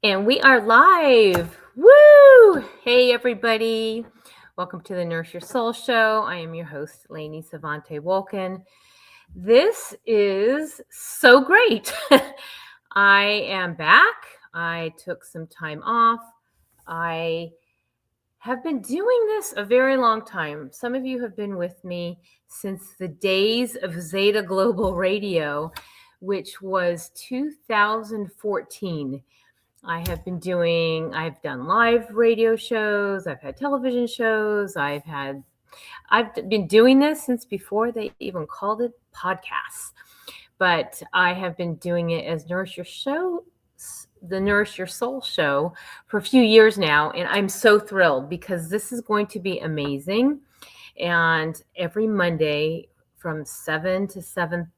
And we are live. Woo! Hey, everybody. Welcome to the Nourish Your Soul Show. I am your host, Lainey Sevante Wolkin. This is so great. I am back. I took some time off. I have been doing this a very long time. Some of you have been with me since the days of Zeta Global Radio, which was 2014. I've done live radio shows, I've had television shows, I've been doing this since before they even called it podcasts. But I have been doing it as the Nourish Your Soul Show for a few years now. And I'm so thrilled because this is going to be amazing. And every Monday from 7 to 7,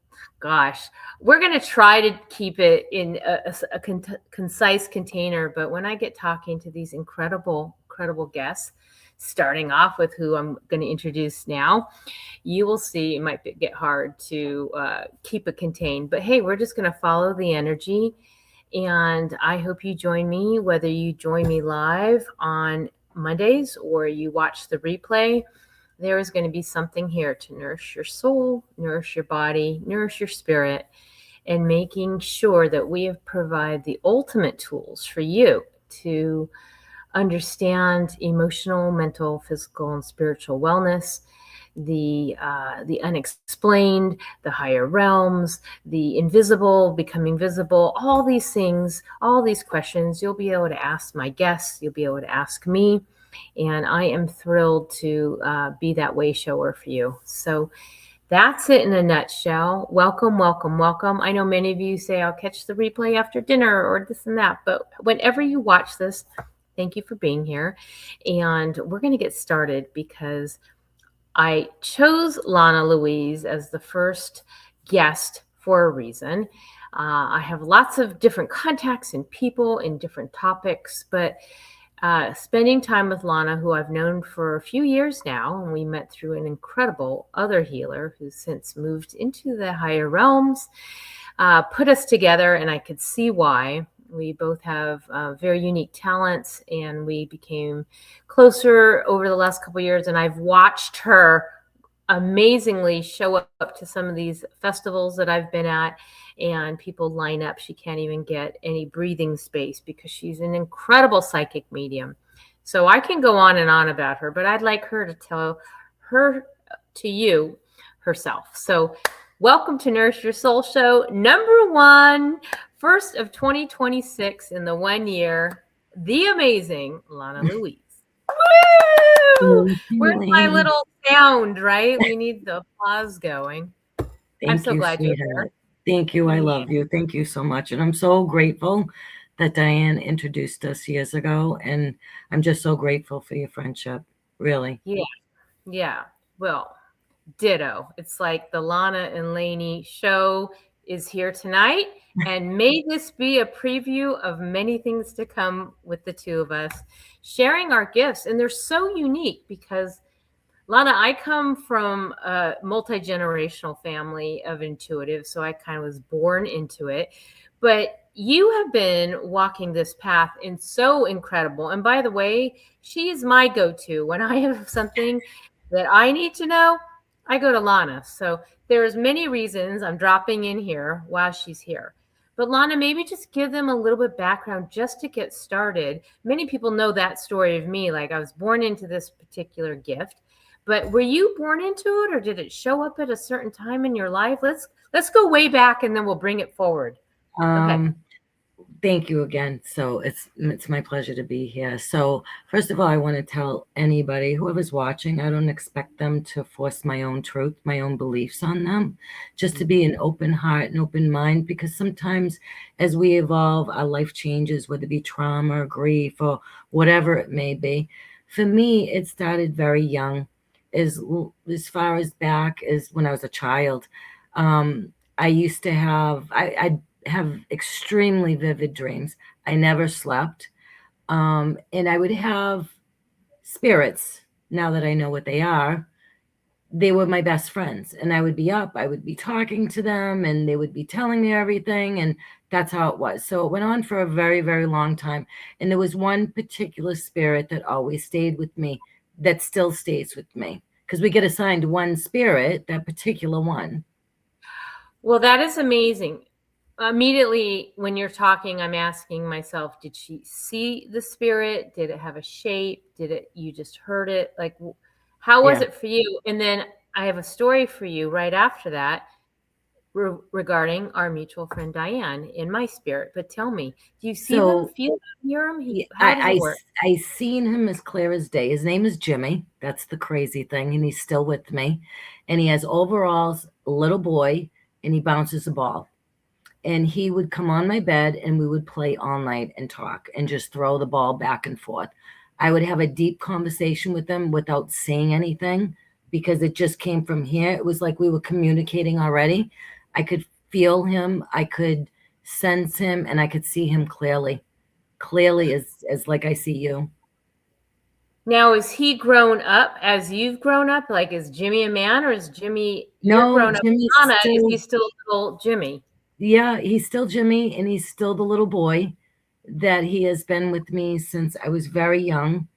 we're going to try to keep it in a concise container. But when I get talking to these incredible guests, starting off with who I'm going to introduce now, you will see it might get hard to keep it contained. But hey, we're just going to follow the energy. And I hope you join me, whether you join me live on Mondays or you watch the replay. There is going to be something here to nourish your soul, nourish your body, nourish your spirit, and making sure that we have provided the ultimate tools for you to understand emotional, mental, physical, and spiritual wellness, the unexplained, the higher realms, the invisible becoming visible, all these things, all these questions you'll be able to ask my guests, you'll be able to ask me. And I am thrilled to be that way shower for you. So that's it in a nutshell. Welcome, welcome, welcome. I know many of you say I'll catch the replay after dinner or this and that, but whenever you watch this, thank you for being here. And we're going to get started because I chose Lana Louise as the first guest for a reason. I have lots of different contacts and people in different topics, but spending time with Lana, who I've known for a few years now, and we met through an incredible other healer who's since moved into the higher realms, put us together, and I could see why. We both have very unique talents, and we became closer over the last couple of years, and I've watched her amazingly show up to some of these festivals that I've been at, and people line up. She can't even get any breathing space because she's an incredible psychic medium. So I can go on and on about her, but I'd like her to tell her to you herself. So welcome to Nourish Your Soul Show, number 1, first of 2026 in the 1 year, the amazing Lana Louise. Woo! Where's my little sound, right? We need the applause going. I'm so glad you're here. Thank you. I love you. Thank you so much. And I'm so grateful that Diane introduced us years ago. And I'm just so grateful for your friendship. Really. Yeah. Well, ditto. It's like the Lana and Lainey show is here tonight. And may this be a preview of many things to come with the two of us sharing our gifts. And they're so unique because Lana, I come from a multi-generational family of intuitives, so I kind of was born into it. But you have been walking this path and so incredible. And by the way, she is my go-to. When I have something that I need to know, I go to Lana. So there's many reasons I'm dropping in here while she's here. But Lana, maybe just give them a little bit background just to get started. Many people know that story of me, like I was born into this particular gift. But were you born into it, or did it show up at a certain time in your life? Let's go way back, and then we'll bring it forward. Thank you again. So it's my pleasure to be here. So first of all, I want to tell anybody, whoever's watching, I don't expect them to force my own truth, my own beliefs on them, just to be an open heart and open mind, because sometimes as we evolve, our life changes, whether it be trauma or grief or whatever it may be. For me, it started very young. As far as back as when I was a child, I used to have extremely vivid dreams. I never slept, and I would have spirits. Now that I know what they are, they were my best friends, and I would be up, I would be talking to them, and they would be telling me everything, and that's how it was. So it went on for a very, very long time. And there was one particular spirit that always stayed with me, that still stays with me, because we get assigned one spirit, that particular one. Well, that is amazing. Immediately when you're talking, I'm asking myself, did she see the spirit? Did it have a shape? Did it, you just heard it? Like, how was Yeah. it for you? And then I have a story for you right after that regarding our mutual friend Diane in my spirit. But tell me, do you see them, So feel them, hear them? yeah, How does it work? I seen him as clear as day. His name is Jimmy. That's the crazy thing, and he's still with me. And he has overalls, a little boy, and he bounces a ball. And he would come on my bed, and we would play all night and talk and just throw the ball back and forth. I would have a deep conversation with him without saying anything, because it just came from here. It was like we were communicating already. I could feel him, I could sense him, and I could see him clearly. Clearly as like I see you. Now, is he grown up as you've grown up? Like, is Jimmy a man, or is Jimmy, you're No, grown up Jimmy's Lana, is he still, still little Jimmy? yeah, he's still Jimmy, and he's still the little boy that he has been with me since I was very young.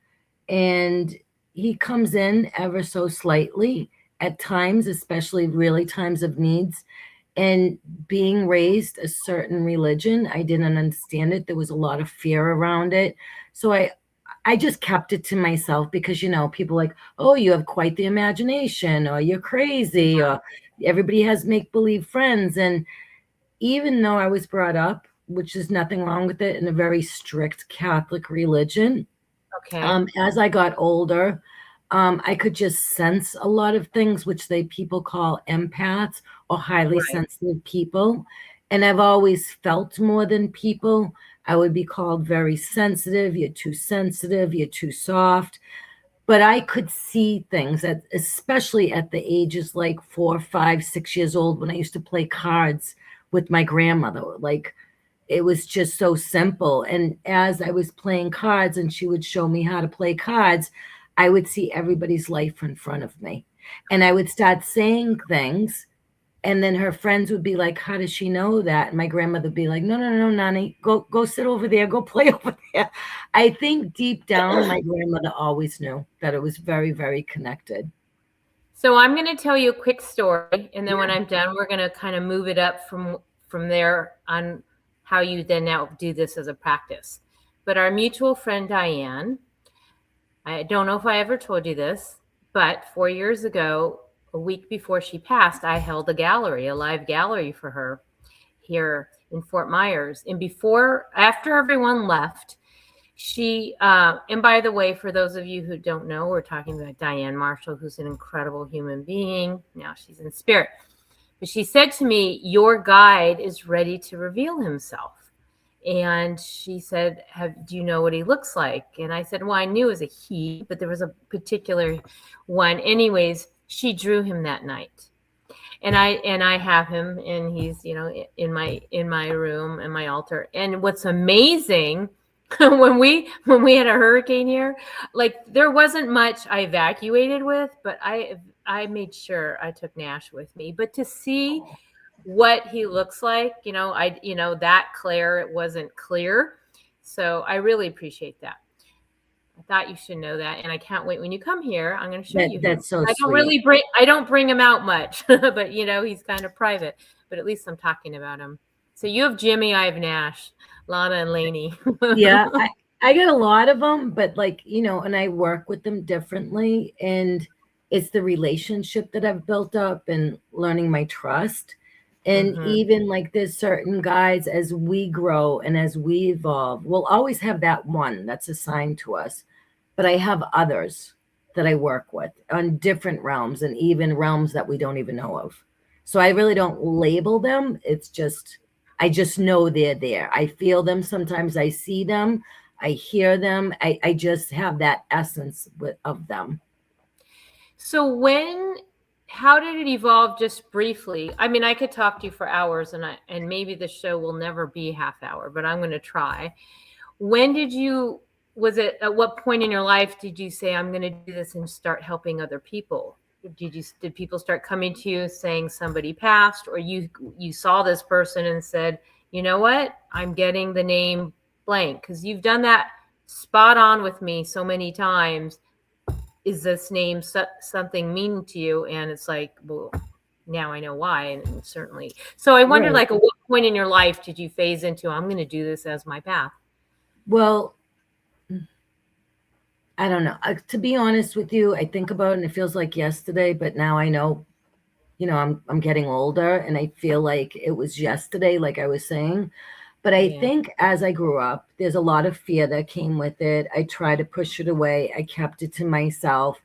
And he comes in ever so slightly at times, especially really times of needs. And being raised a certain religion, I didn't understand it. There was a lot of fear around it. So I just kept it to myself, because people like, oh, you have quite the imagination, or you're crazy, or everybody has make believe friends. And even though I was brought up, which is nothing wrong with it, in a very strict Catholic religion, Okay. as I got older, I could just sense a lot of things, which people call empaths, or highly Right. sensitive people. And I've always felt more than people. I would be called very sensitive. You're too sensitive. You're too soft. But I could see things, especially at the ages like 4, 5, 6 years old, when I used to play cards with my grandmother. Like, it was just so simple. And as I was playing cards and she would show me how to play cards, I would see everybody's life in front of me. And I would start saying things. And then her friends would be like, how does she know that? And my grandmother would be like, no, no, no, Nani, go sit over there, go play over there. I think deep down, my grandmother always knew that it was very, very connected. So I'm going to tell you a quick story, and then when Yeah. I'm done, we're going to kind of move it up from there on how you then now do this as a practice. But our mutual friend Diane, I don't know if I ever told you this, but 4 years ago, a week before she passed, I held a live gallery for her here in Fort Myers. And after everyone left, and by the way, for those of you who don't know, we're talking about Diane Marshall, who's an incredible human being. Now she's in spirit. But she said to me, your guide is ready to reveal himself. And she said, do you know what he looks like? And I said, well, I knew it was a he, but there was a particular one. Anyways, she drew him that night. And I have him, and he's, in my room and my altar. And what's amazing, when we had a hurricane here, like, there wasn't much I evacuated with, but I made sure I took Nash with me. But to see what he looks like, that clear, it wasn't clear. So I really appreciate that. I thought you should know that, and I can't wait when you come here. I'm going to show you him. That's so sweet. I don't bring him out much, but he's kind of private. But at least I'm talking about him. So you have Jimmy, I have Nash, Lana, and Lainey. Yeah, I get a lot of them, but and I work with them differently. And it's the relationship that I've built up and learning my trust. And Mm-hmm. even like there's certain guides, as we grow and as we evolve, we'll always have that one that's assigned to us. But I have others that I work with on different realms, and even realms that we don't even know of. So I really don't label them. I just know they're there. I feel them. Sometimes I see them. I hear them. I just have that essence of them. So how did it evolve, just briefly? I mean, I could talk to you for hours, and maybe the show will never be half hour, but I'm going to try. Was it at what point in your life did you say, I'm going to do this and start helping other people? did people start coming to you saying somebody passed, or you saw this person and said, you know what, I'm getting the name blank? Because you've done that spot on with me so many times. Is this name something mean to you? And it's like, well, now I know why. And certainly, so I wonder, Right. like, at what point in your life did you phase into, I'm going to do this as my path? Well, I don't know. To be honest with you, I think about it and it feels like yesterday, but now I know, I'm getting older and I feel like it was yesterday, like I was saying. But I Yeah. think as I grew up, there's a lot of fear that came with it. I tried to push it away. I kept it to myself.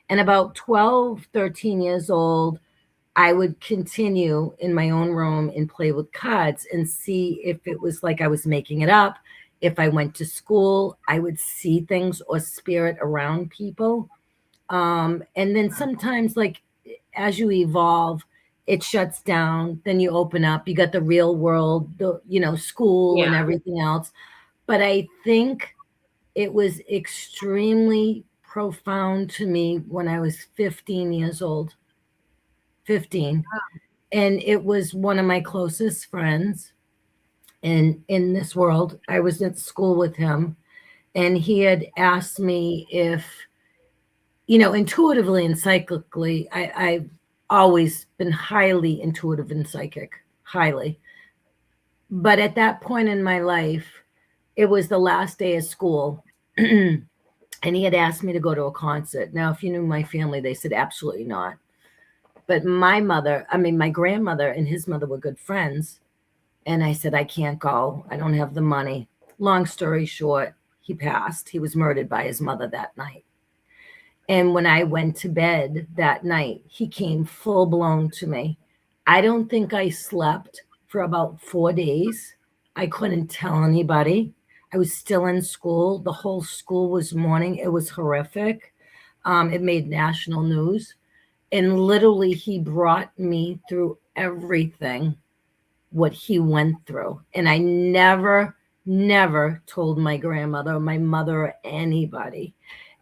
And about 12, 13 years old, I would continue in my own room and play with cards and see if it was like I was making it up. If I went to school, I would see things or spirit around people. And then sometimes, like, as you evolve, it shuts down. Then you open up. You got the real world, school and Yeah. everything else. But I think it was extremely profound to me when I was 15 years old. 15. And it was one of my closest friends in this world. I was at school with him, and he had asked me if, intuitively and psychically, I've always been highly intuitive and psychic, highly. But at that point in my life, it was the last day of school. And he had asked me to go to a concert. Now, if you knew my family, they said absolutely not. But my grandmother and his mother were good friends. And I said, I can't go. I don't have the money. Long story short, he passed. He was murdered by his mother that night. And when I went to bed that night, he came full blown to me. I don't think I slept for about 4 days. I couldn't tell anybody. I was still in school. The whole school was mourning. It was horrific. It made national news. And literally, he brought me through everything what he went through. And I never, never told my grandmother or my mother or anybody.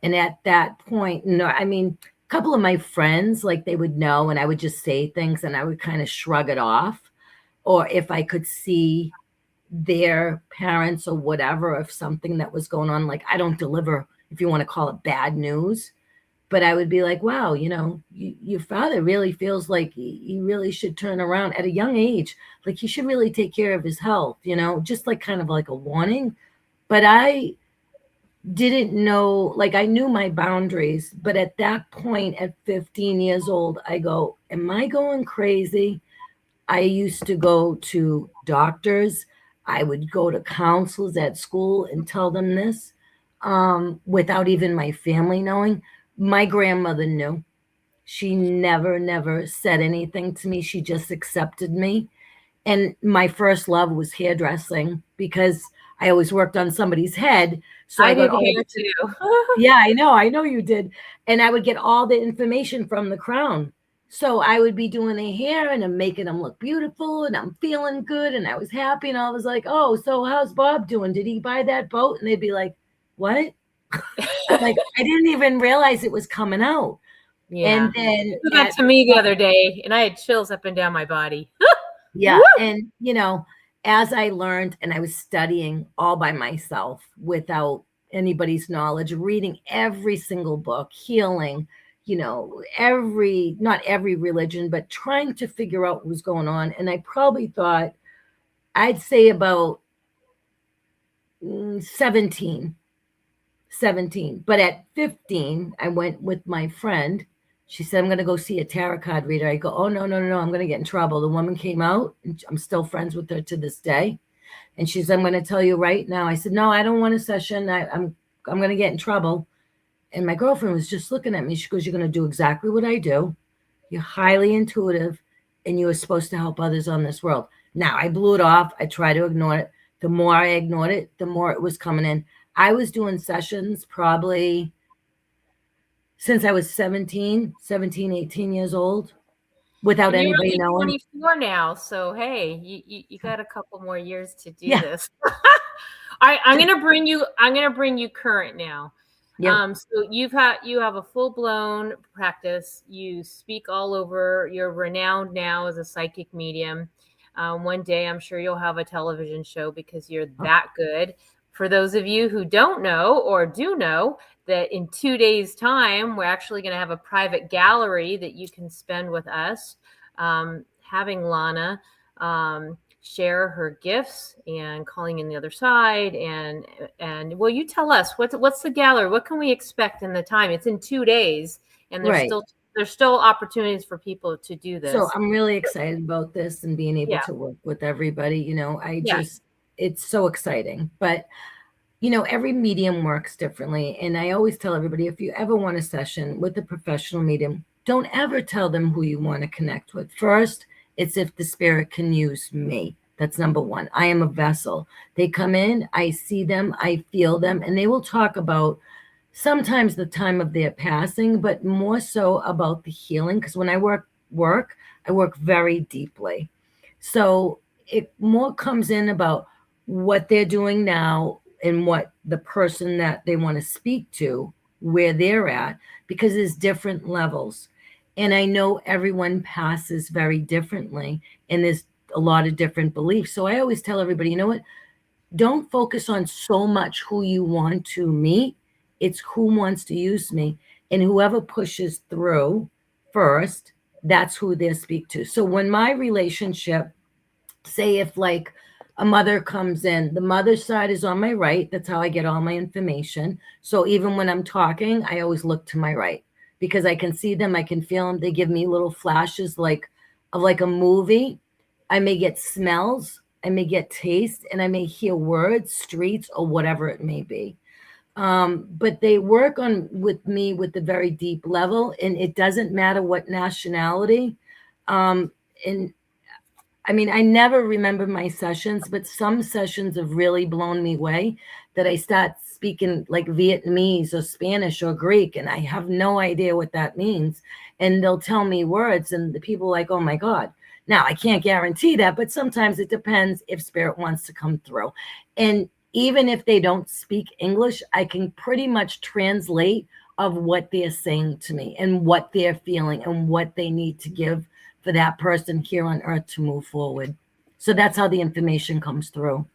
And at that point, no, I mean, a couple of my friends, like they would know, and I would just say things and I would kind of shrug it off. Or if I could see their parents or whatever of something that was going on, like I don't deliver, if you want to call it bad news, but I would be like, wow, your father really feels like he really should turn around at a young age. Like he should really take care of his health, just like kind of like a warning. But I didn't know, like I knew my boundaries. But at that point, at 15 years old, I go, am I going crazy? I used to go to doctors. I would go to counselors at school and tell them this without even my family knowing. My grandmother knew. She never, never said anything to me. She just accepted me. And my first love was hairdressing because I always worked on somebody's head. So I I got did all hair the, too. yeah, I know you did. And I would get all the information from the crown. So I would be doing their hair and I'm making them look beautiful and I'm feeling good and I was happy and I was like, oh, so how's Bob doing? Did he buy that boat? And they'd be like, what? I'm like, I didn't even realize it was coming out. Yeah. And then You did that at to me the other day, and I had chills up and down my body. yeah, Woo! and as I learned and I was studying all by myself without anybody's knowledge, reading every single book, healing, every not every religion, but trying to figure out what was going on. And I probably thought I'd say about 17 17. But at 15, I went with my friend. She said, I'm going to go see a tarot card reader. I go, oh, no, no, no, no. I'm going to get in trouble. The woman came out, and I'm still friends with her to this day. And she said, I'm going to tell you right now. I said, no, I don't want a session. I'm going to get in trouble. And my girlfriend was just looking at me. She goes, you're going to do exactly what I do. You're highly intuitive, and you are supposed to help others on this world. Now, I blew it off. I tried to ignore it. The more I ignored it, the more it was coming in. I was doing sessions probably since I was 18 years old without And you're anybody only knowing. 24 now, so hey, you got a couple more years to do Yeah. this. All right, I'm gonna bring you current now. Yep. So you have a full blown practice. You speak all over. You're renowned now as a psychic medium. One day, I'm sure you'll have a television show because you're Oh, that good. For those of you who don't know or do know, that in 2 days' time, we're actually going to have a private gallery that you can spend with us, having Lana share her gifts and calling in the other side. And well, you tell us what's the gallery? What can we expect in the time? It's in 2 days, and right. there's still opportunities for people to do So this. I'm really excited about this and being able Yeah, to work with everybody. yeah. It's so exciting. But every medium works differently. And I always tell everybody, if you ever want a session with a professional medium, don't ever tell them who you want to connect with. First, it's if the spirit can use me. That's number one. I am a vessel. They come in, I see them, I feel them, and they will talk about sometimes the time of their passing, but more so about the healing. Because when I I work very deeply. So it more comes in about what they're doing now and what the person that they want to speak to, where they're at, because there's different levels. And I know everyone passes very differently, and there's a lot of different beliefs. So I always tell everybody, you know what? Don't focus on so much who you want to meet. It's who wants to use me. And whoever pushes through first, that's who they speak to. So when my relationship, say if like a mother comes in, the mother's side is on my right. That's how I get all my information. So even when I'm talking, I always look to my right because I can see them, I can feel them. They give me little flashes like a movie. I may get smells, I may get taste, and I may hear words, streets, or whatever it may be. But they work on with me with a very deep level, and it doesn't matter what nationality. And I mean, I never remember my sessions, but some sessions have really blown me away that I start speaking like Vietnamese or Spanish or Greek, and I have no idea what that means. And they'll tell me words, and the people are like, oh my God. Now, I can't guarantee that, but sometimes it depends if spirit wants to come through. And even if they don't speak English, I can pretty much translate of what they're saying to me and what they're feeling and what they need to give for that person here on earth to move forward. So that's how the information comes through.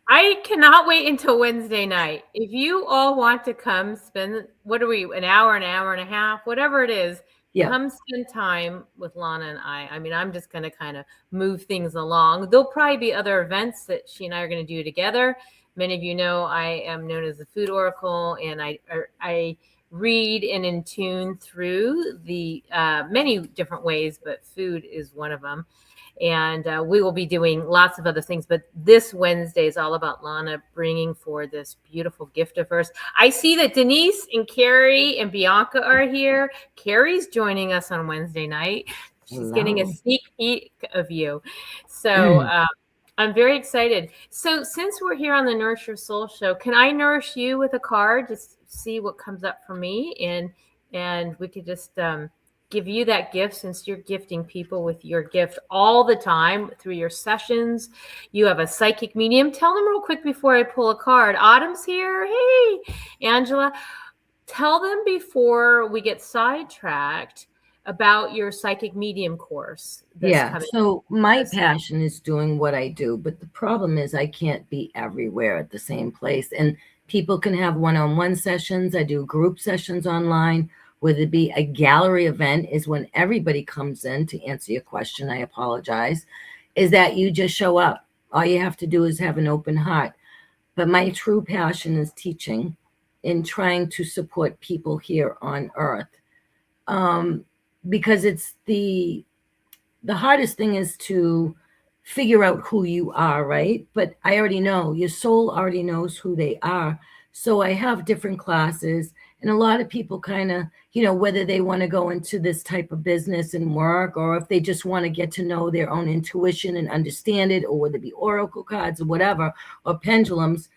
I cannot wait until Wednesday night. If you all want to come spend, what are we, an hour and a half, whatever it is, Yeah. come spend time with Lana and I. I mean, I'm just going to kind of move things along. There'll probably be other events that she and I are going to do together. Many of you know I am known as the Food Oracle, and I read and in tune through the many different ways, but food is one of them. And we will be doing lots of other things, but this Wednesday is all about Lana bringing forward this beautiful gift of hers. I see that Denise and Carrie and Bianca are here. Carrie's joining us on Wednesday night. She's getting a Hello. sneak peek of you. So I'm very excited. So since we're here on the Nourish Your Soul show, can I nourish you with a card? Just see what comes up for me, and we could just give you that gift, since you're gifting people with your gift all the time through your sessions. You have a psychic medium. Tell them real quick before I pull a card. Autumn's here. Hey, Angela. Tell them before we get sidetracked about your psychic medium course that's Yeah. coming. So my passion is doing what I do, but the problem is I can't be everywhere at the same place. And people can have one-on-one sessions. I do group sessions online. Whether it be a gallery event is when everybody comes in to answer your question. I apologize. Is that you just show up. All you have to do is have an open heart. But my true passion is teaching and trying to support people here on earth. Because it's the hardest thing is to figure out who you are, right? But I already know, your soul already knows who they are. So I have different classes, and a lot of people kind of, whether they want to go into this type of business and work, or if they just want to get to know their own intuition and understand it, or whether it be oracle cards or whatever, or pendulums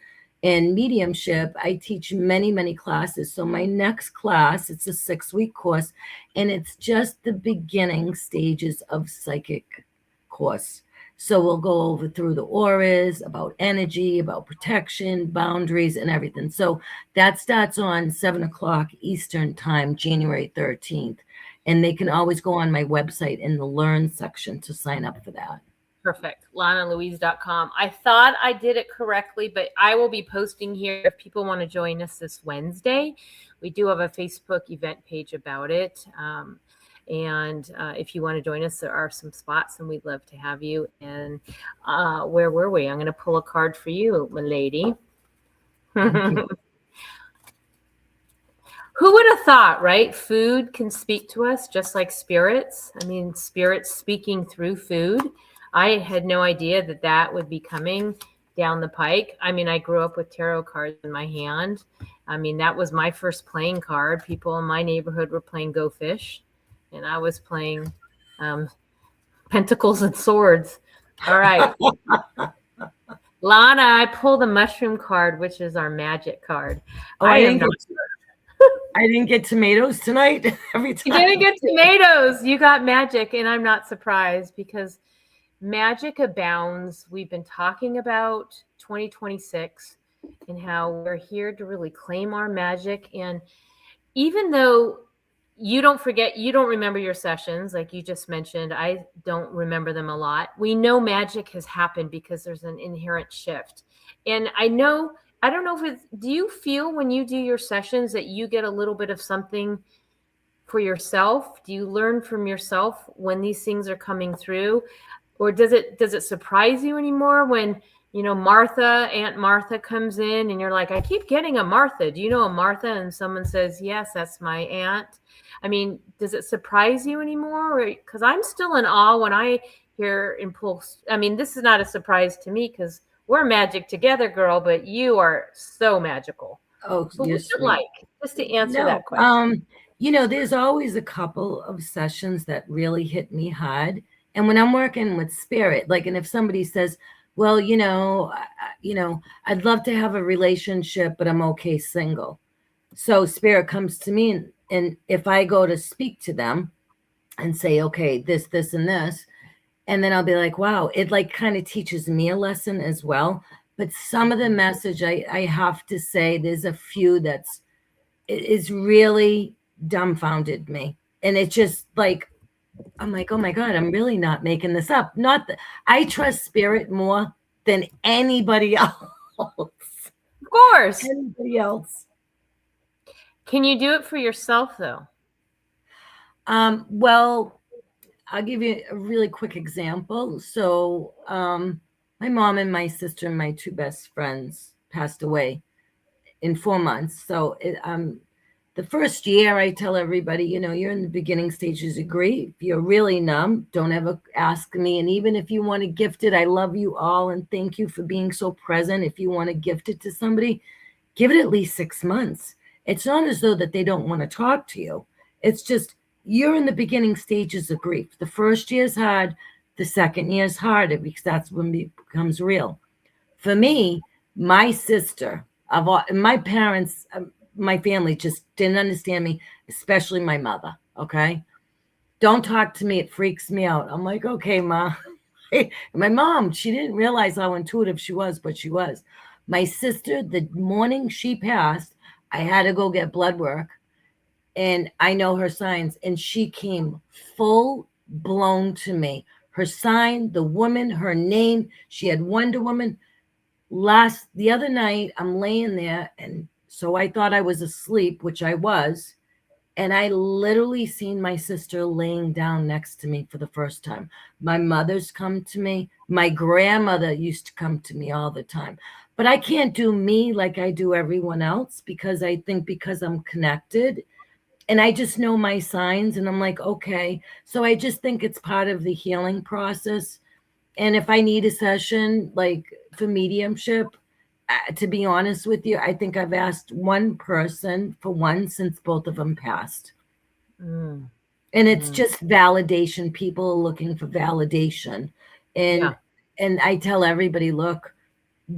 and mediumship. I teach many, many classes. So my next class, it's a 6-week course, and it's just the beginning stages of psychic course. So we'll go over through the auras, about energy, about protection, boundaries, and everything. So that starts on 7 o'clock Eastern time, January 13th. And they can always go on my website in the Learn section to sign up for that. Perfect. LanaLouise.com. I thought I did it correctly, but I will be posting here if people want to join us this Wednesday. We do have a Facebook event page about it. And if you want to join us, there are some spots and we'd love to have you. And where were we? I'm going to pull a card for you, my lady. Thank you. Who would have thought, right? Food can speak to us just like spirits. I mean, spirits speaking through food. I had no idea that that would be coming down the pike. I mean, I grew up with tarot cards in my hand. I mean, that was my first playing card. People in my neighborhood were playing Go Fish, and I was playing Pentacles and Swords. All right. Lana, I pulled the mushroom card, which is our magic card. Oh, I didn't get tomatoes tonight every time. You didn't get tomatoes. You got magic, and I'm not surprised because magic abounds. We've been talking about 2026 and how we're here to really claim our magic. And even though you don't remember your sessions, like you just mentioned, I don't remember them a lot. We know magic has happened because there's an inherent shift. And I don't know if do you feel when you do your sessions that you get a little bit of something for yourself? Do you learn from yourself when these things are coming through? Or does it surprise you anymore when, Aunt Martha comes in and you're like, I keep getting a Martha. Do you know a Martha? And someone says, yes, that's my aunt. I mean, does it surprise you anymore? Because I'm still in awe when I hear impulse. I mean, this is not a surprise to me because we're magic together, girl, but you are so magical. Oh, but what's it like? Just to answer that question. There's always a couple of sessions that really hit me hard. And when I'm working with spirit, and if somebody says, well, I'd love to have a relationship, but I'm okay single. So spirit comes to me, and if I go to speak to them and say, okay, this, and this, and then I'll be like, wow, it kind of teaches me a lesson as well. But some of the message, I have to say, there's a few it is really dumbfounded me. And it's just I'm like, oh my God, I'm really not making this up. I trust spirit more than anybody else. Of course. Anybody else. Can you do it for yourself though? Well, I'll give you a really quick example. So my mom and my sister and my two best friends passed away in 4 months. So the first year, I tell everybody, you're in the beginning stages of grief. You're really numb. Don't ever ask me. And even if you want to gift it, I love you all and thank you for being so present. If you want to gift it to somebody, give it at least 6 months. It's not as though that they don't want to talk to you. It's just you're in the beginning stages of grief. The first year is hard. The second year is harder because that's when it becomes real. For me, my sister, my parents, my family just didn't understand me, especially my mother. Okay. Don't talk to me. It freaks me out. I'm like, okay, Ma. My mom, she didn't realize how intuitive she was, but she was. My sister, the morning she passed, I had to go get blood work. And I know her signs. And she came full blown to me. Her sign, the woman, her name. She had Wonder Woman. The other night, I'm laying there, and so I thought I was asleep, which I was, and I literally seen my sister laying down next to me for the first time. My mother's come to me. My grandmother used to come to me all the time. But I can't do me like I do everyone else because I think because I'm connected and I just know my signs and I'm like, okay. So I just think it's part of the healing process. And if I need a session for mediumship, to be honest with you, I think I've asked one person for one since both of them passed. And it's just validation. People are looking for validation. And I tell everybody, look,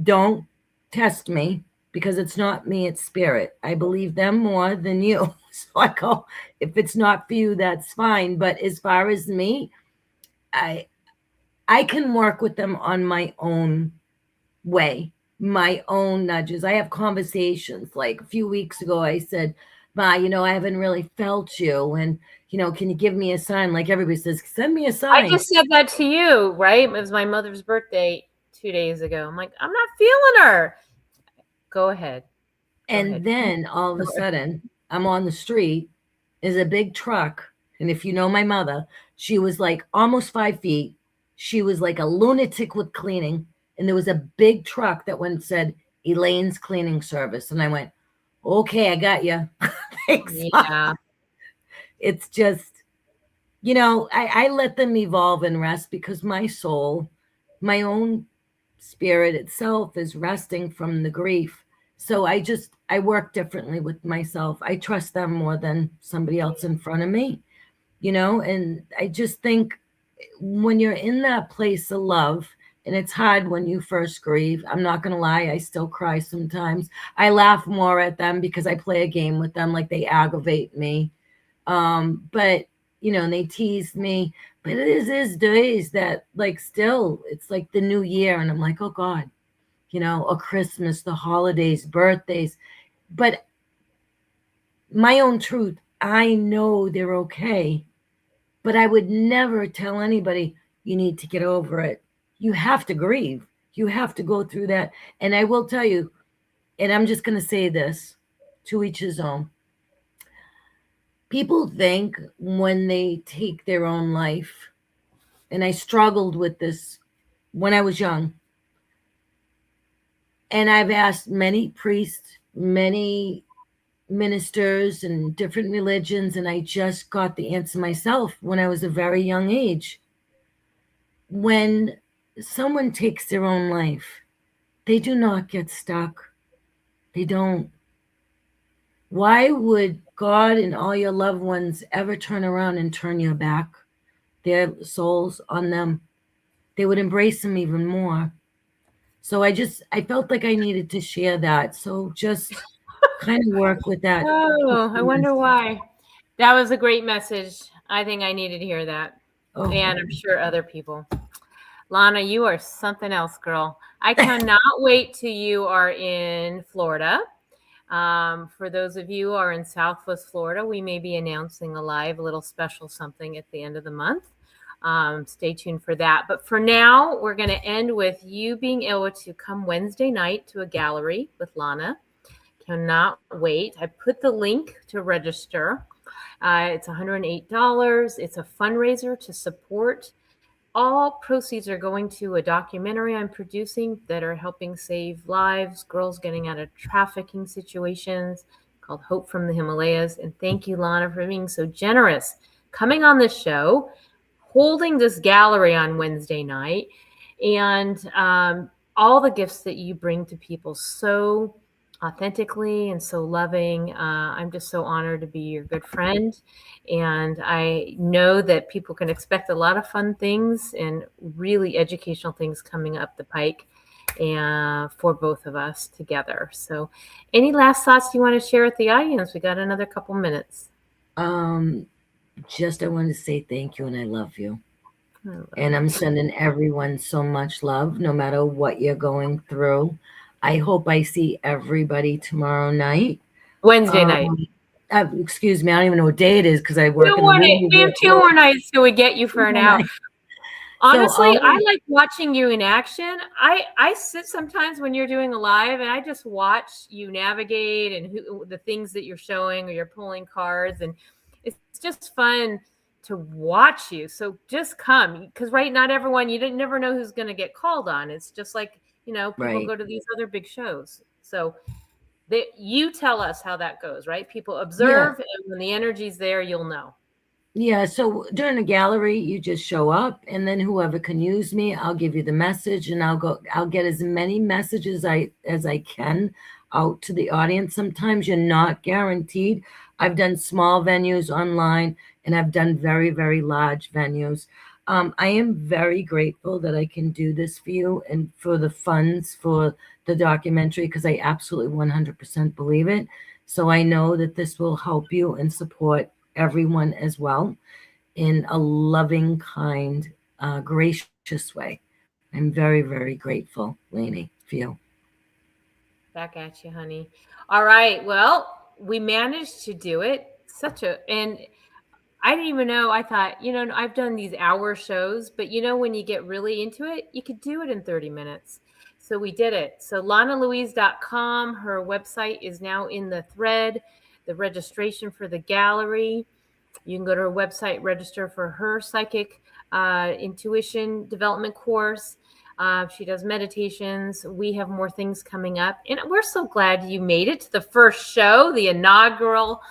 don't test me because it's not me, it's spirit. I believe them more than you. So I go, if it's not for you, that's fine. But as far as me, I can work with them on my own way, my own nudges. I have conversations. Like a few weeks ago, I said, Ma, I haven't really felt you. And, can you give me a sign? Like everybody says, send me a I sign. just said that to you, right? It was my mother's birthday 2 days ago. I'm like, I'm not feeling her. Go ahead. And then all of a sudden, I'm on the street, is a big truck. And if you know my mother, she was like almost 5 feet. She was like a lunatic with cleaning. And there was a big truck that went and said, Elaine's cleaning service. And I went, okay, I got you. Thanks. Yeah. It's just, I let them evolve and rest because my soul, my own spirit itself is resting from the grief. So I work differently with myself. I trust them more than somebody else in front of me, and I just think when you're in that place of love, and it's hard when you first grieve. I'm not going to lie. I still cry sometimes. I laugh more at them because I play a game with them. Like they aggravate me. But and they tease me, but it is days that like still it's like the new year and I'm like, oh God, or Christmas, the holidays, birthdays. But my own truth, I know they're okay, but I would never tell anybody you need to get over it. You have to grieve. You have to go through that. And I will tell you, and I'm just going to say this, to each his own. People think when they take their own life, and I struggled with this when I was young, and I've asked many priests, many ministers, and different religions, and I just got the answer myself when I was a very young age. When someone takes their own life, they do not get stuck. They don't. Why would God and all your loved ones ever turn around and turn your back, their souls on them? They would embrace them even more. So I felt like I needed to share that. So just kind of work with that. Oh, I wonder why. That was a great message. I think I needed to hear that. Oh. And I'm sure other people. Lana, you are something else, girl. I cannot wait till you are in Florida. For those of you who are in Southwest Florida, we may be announcing a little special something at the end of the month. Stay tuned for that. But for now, we're going to end with you being able to come Wednesday night to a gallery with Lana. Cannot wait. I put the link to register. It's $108. It's a fundraiser to support. All proceeds are going to a documentary I'm producing that are helping save lives, girls getting out of trafficking situations, called Hope from the Himalayas. And thank you, Lana, for being so generous, coming on this show, holding this gallery on Wednesday night, and all the gifts that you bring to people so authentically and so loving. I'm just so honored to be your good friend. And I know that people can expect a lot of fun things and really educational things coming up the pike and for both of us together. So any last thoughts you want to share with the audience? We got another couple minutes. Just I want to say thank you and I love you. And I'm sending everyone so much love, no matter what you're going through. I hope I see everybody tomorrow night. Wednesday night. Excuse me, I don't even know what day it is because I work in the morning. We have 2 more nights till we get you for an hour. Honestly, So I like watching you in action. I sit sometimes when you're doing a live and I just watch you navigate and the things that you're showing or you're pulling cards. And it's just fun to watch you. So just come, because not everyone, you never know who's going to get called on. It's just like, people go to these other big shows. So you tell us how that goes, right? People observe, and when the energy's there, you'll know. Yeah, so during the gallery, you just show up, and then whoever can use me, I'll give you the message, and I'll get as many messages as I can out to the audience. Sometimes you're not guaranteed. I've done small venues online, and I've done very, very large venues. I am very grateful that I can do this for you and for the funds for the documentary, because I absolutely 100% believe it. So I know that this will help you and support everyone as well in a loving, kind gracious way. I'm very, very grateful, Lainey, for you. Back at you, honey. All right. Well, we managed to do it. And I didn't even know. I thought, I've done these hour shows, but when you get really into it, you could do it in 30 minutes. So we did it. So LanaLouise.com, her website is now in the thread, the registration for the gallery. You can go to her website, register for her psychic intuition development course. She does meditations. We have more things coming up. And we're so glad you made it to the first show, the inaugural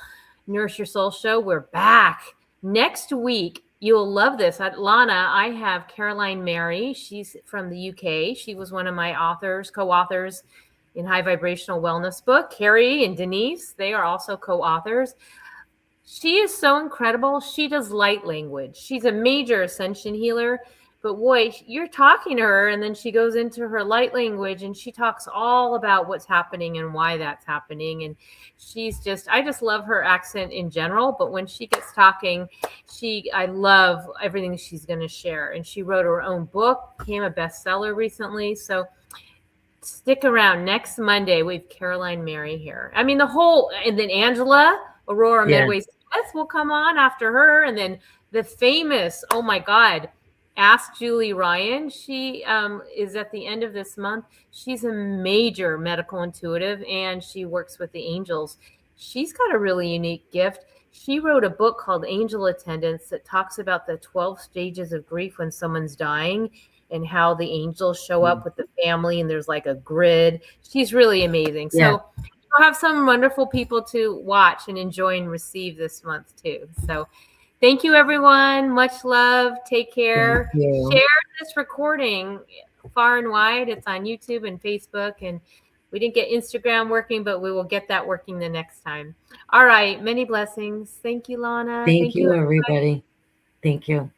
Nourish Your Soul Show. We're back. Next week, you'll love this. Lana, I have Caroline Mary. She's from the UK. She was one of my co-authors in High Vibrational Wellness book. Carrie and Denise, they are also co-authors. She is so incredible. She does light language. She's a major ascension healer. But boy, you're talking to her and then she goes into her light language and she talks all about what's happening and why that's happening. And I just love her accent in general. But when she gets talking, I love everything she's going to share. And she wrote her own book, became a bestseller recently. So stick around. Next Monday, we have Caroline Mary here. I mean, and then Angela Aurora Midway Smith will come on after her. And then the famous, oh my God, Ask Julie Ryan. She is at the end of this month. She's a major medical intuitive and she works with the angels. She's got a really unique gift. She wrote a book called Angel Attendants that talks about the 12 stages of grief when someone's dying and how the angels show up with the family. And there's like a grid. She's really amazing. Yeah. So we'll have some wonderful people to watch and enjoy and receive this month too. So thank you, everyone. Much love. Take care. Share this recording far and wide. It's on YouTube and Facebook. And we didn't get Instagram working, but we will get that working the next time. All right. Many blessings. Thank you, Lana. Thank you, everybody. Thank you.